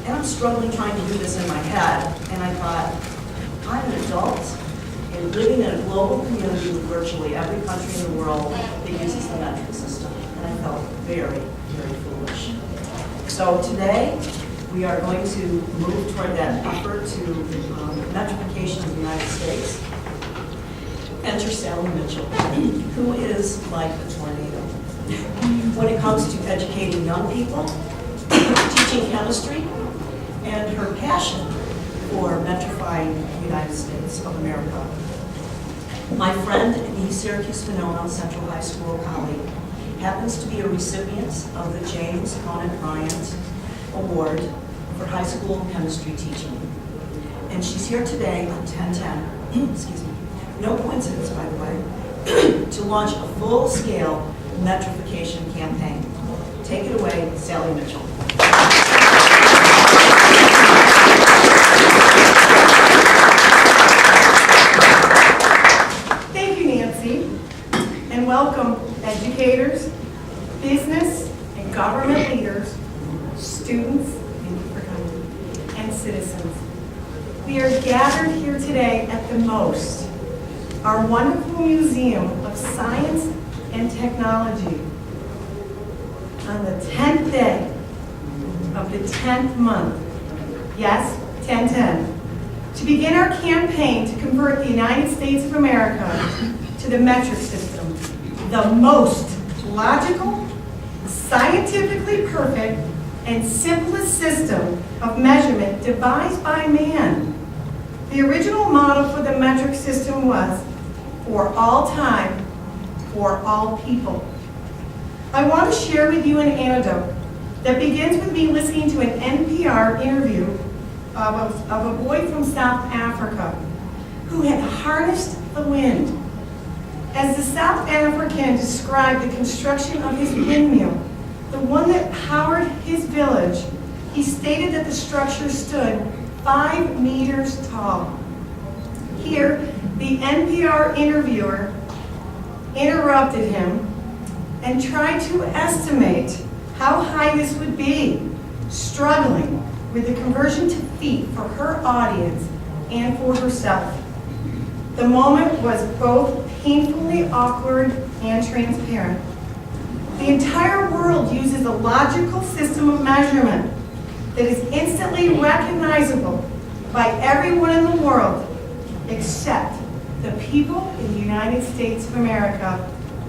And I'm struggling trying to do this in my head, and I thought, I'm an adult and living in a global community with virtually every country in the world that uses the metric system. And I felt very, very foolish. So today, we are going to move toward that effort to metrification of the United States. Enter Sally Mitchell, who is like a tornado. When it comes to educating young people, teaching chemistry, and her passion for metrifying the United States of America. My friend, the Syracuse Central High School colleague, happens to be a recipient of the James Bryant Award for high school chemistry teaching. And she's here today on 10/10, excuse me, no coincidence by the way, to launch a full-scale metrification campaign. Take it away, Sally Mitchell. Thank you, Nancy, and welcome educators, business and government leaders, students, and citizens. We are gathered here today at the MOST, our wonderful Museum of Science and Technology, on the 10th day of the 10th month, yes, 10/10, to begin our campaign to convert the United States of America to the metric system, the most logical, scientifically perfect, and simplest system of measurement devised by man. The original model for the metric system was for all time, for all people. I want to share with you an anecdote that begins with me listening to an NPR interview of a boy from South Africa who had harnessed the wind. As the South African described the construction of his windmill, the one that powered his village, he stated that the structure stood 5 meters tall. Here, the NPR interviewer interrupted him and tried to estimate how high this would be, struggling with the conversion to feet for her audience and for herself. The moment was both painfully awkward and transparent. The entire world uses a logical system of measurement that is instantly recognizable by everyone in the world except the people in the United States of America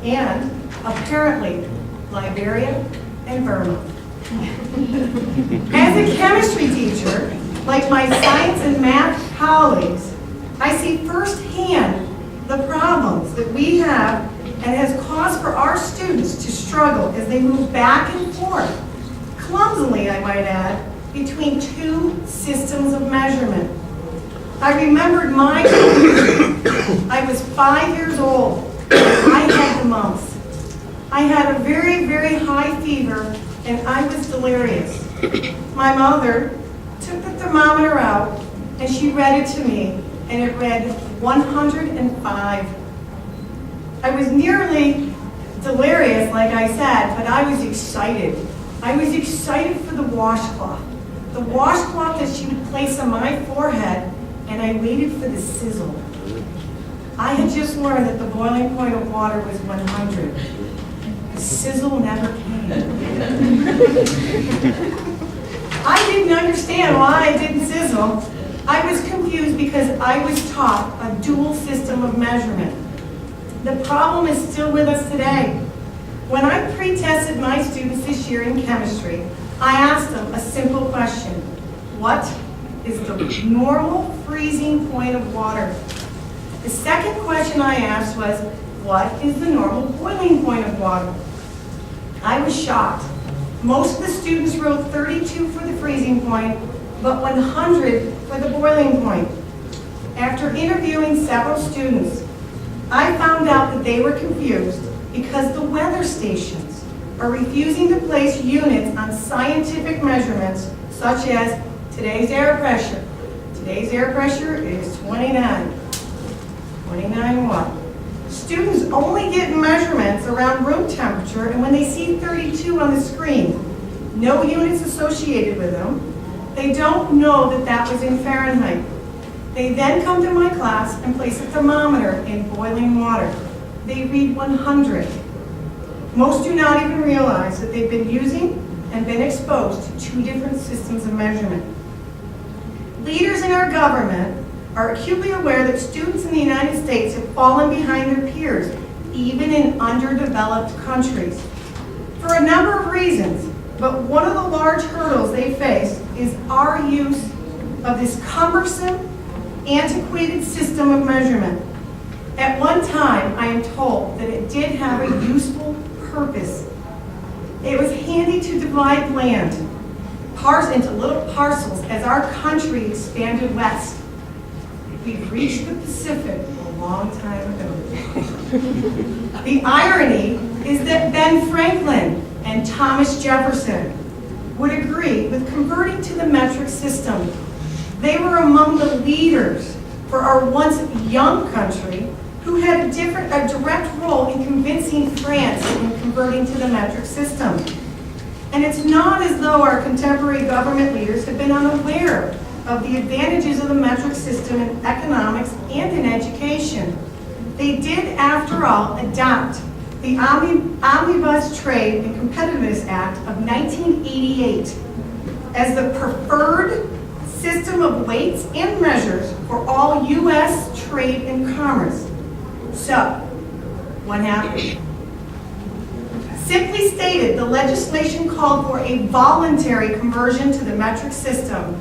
and, apparently, Liberia and Burma. As a chemistry teacher, like my science and math colleagues, I see firsthand the problems that we have and has caused for our students to struggle as they move back and forth, clumsily I might add, between two systems of measurement. I remembered my I was 5 years old. I had the mumps. I had a very, very high fever and I was delirious. My mother took the thermometer out and she read it to me and it read 105. I was nearly delirious, like I said, but I was excited. I was excited for the washcloth. The washcloth that she would place on my forehead, and I waited for the sizzle. I had just learned that the boiling point of water was 100. The sizzle never came. I didn't understand why it didn't sizzle. I was confused because I was taught a dual system of measurement. The problem is still with us today. When I pre-tested my students this year in chemistry, I asked them a simple question. What is the normal freezing point of water? The second question I asked was, what is the normal boiling point of water? I was shocked. Most of the students wrote 32 for the freezing point, but 100 for the boiling point. After interviewing several students, I found out that they were confused because the weather stations are refusing to place units on scientific measurements such as today's air pressure. Today's air pressure is 29. 29 what? Students only get measurements around room temperature, and when they see 32 on the screen, no units associated with them, They don't know that that was in Fahrenheit. They then come to my class and place a thermometer in boiling water. They read 100. Most do not even realize that they've been using and been exposed to two different systems of measurement. Leaders in our government are acutely aware that students in the United States have fallen behind their peers, even in underdeveloped countries, for a number of reasons. But one of the large hurdles they face is our use of this cumbersome, antiquated system of measurement. At one time, I am told that it did have a useful purpose. It was handy to divide land into little parcels as our country expanded west. We've reached the Pacific a long time ago. The irony is that Ben Franklin and Thomas Jefferson would agree with converting to the metric system. They were among the leaders for our once young country who had a direct role in convincing France in converting to the metric system. And it's not as though our contemporary government leaders have been unaware of the advantages of the metric system in economics and in education. They did, after all, adopt the Omnibus Trade and Competitiveness Act of 1988 as the preferred system of weights and measures for all U.S. trade and commerce. So, what happened? Simply stated, the legislation called for a voluntary conversion to the metric system,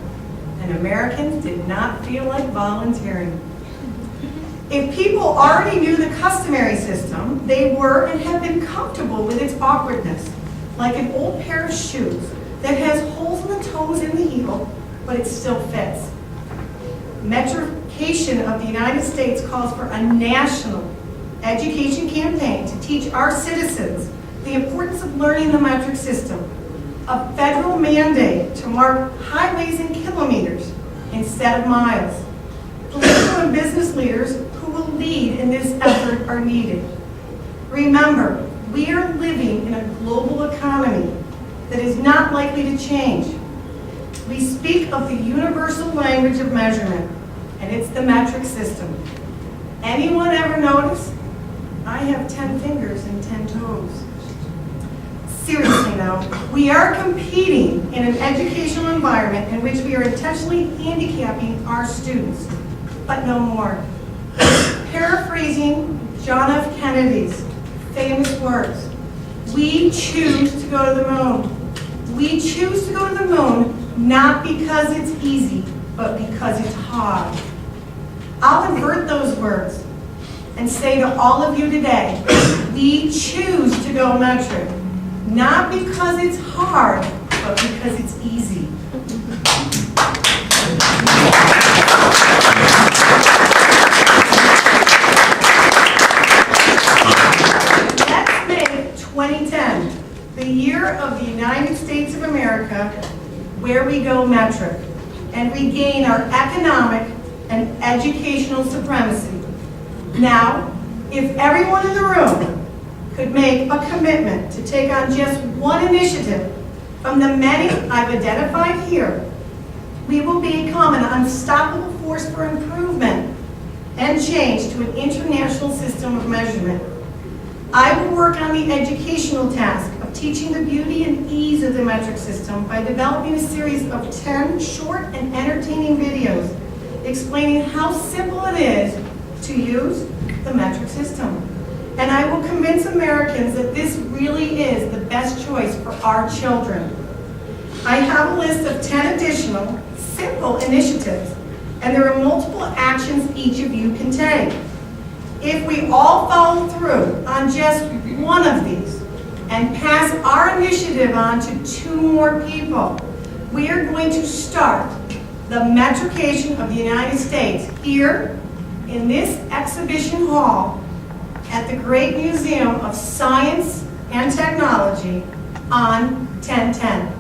and Americans did not feel like volunteering. If people already knew the customary system, they were and have been comfortable with its awkwardness, like an old pair of shoes that has holes in the toes and the heel, but it still fits. Metrification of the United States calls for a national education campaign to teach our citizens the importance of learning the metric system, a federal mandate to mark highways in kilometers instead of miles. Political and business leaders who will lead in this effort are needed. Remember, we are living in a global economy that is not likely to change. We speak of the universal language of measurement, and it's the metric system. Anyone ever notice? I have 10 fingers and 10 toes. Seriously now, we are competing in an educational environment in which we are intentionally handicapping our students, but no more. Paraphrasing John F. Kennedy's famous words, we choose to go to the moon. We choose to go to the moon not because it's easy, but because it's hard. I'll invert those words and say to all of you today, we choose to go metric, not because it's hard, but because it's easy. Let's make 2010 the year of the United States of America where we go metric and regain our economic and educational supremacy. Now, if everyone in the room could make a commitment to take on just one initiative from the many I've identified here, we will become an unstoppable force for improvement and change to an international system of measurement. I will work on the educational task of teaching the beauty and ease of the metric system by developing a series of 10 short and entertaining videos explaining how simple it is to use the metric system. And I will convince Americans that this really is the best choice for our children. I have a list of 10 additional, simple initiatives, and there are multiple actions each of you can take. If we all follow through on just one of these and pass our initiative on to 2 more people, we are going to start the metrication of the United States here in this exhibition hall at the Great Museum of Science and Technology on 10/10.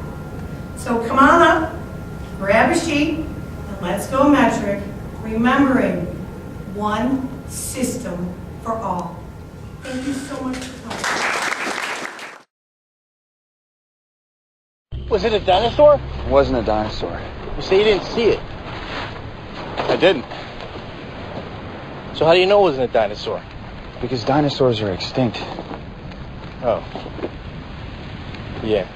So come on up, grab a sheet, and let's go metric, remembering one system for all. Thank you so much for coming. Was it a dinosaur? It wasn't a dinosaur. You say you didn't see it. I didn't. So how do you know it wasn't a dinosaur? Because dinosaurs are extinct. Oh. Yeah.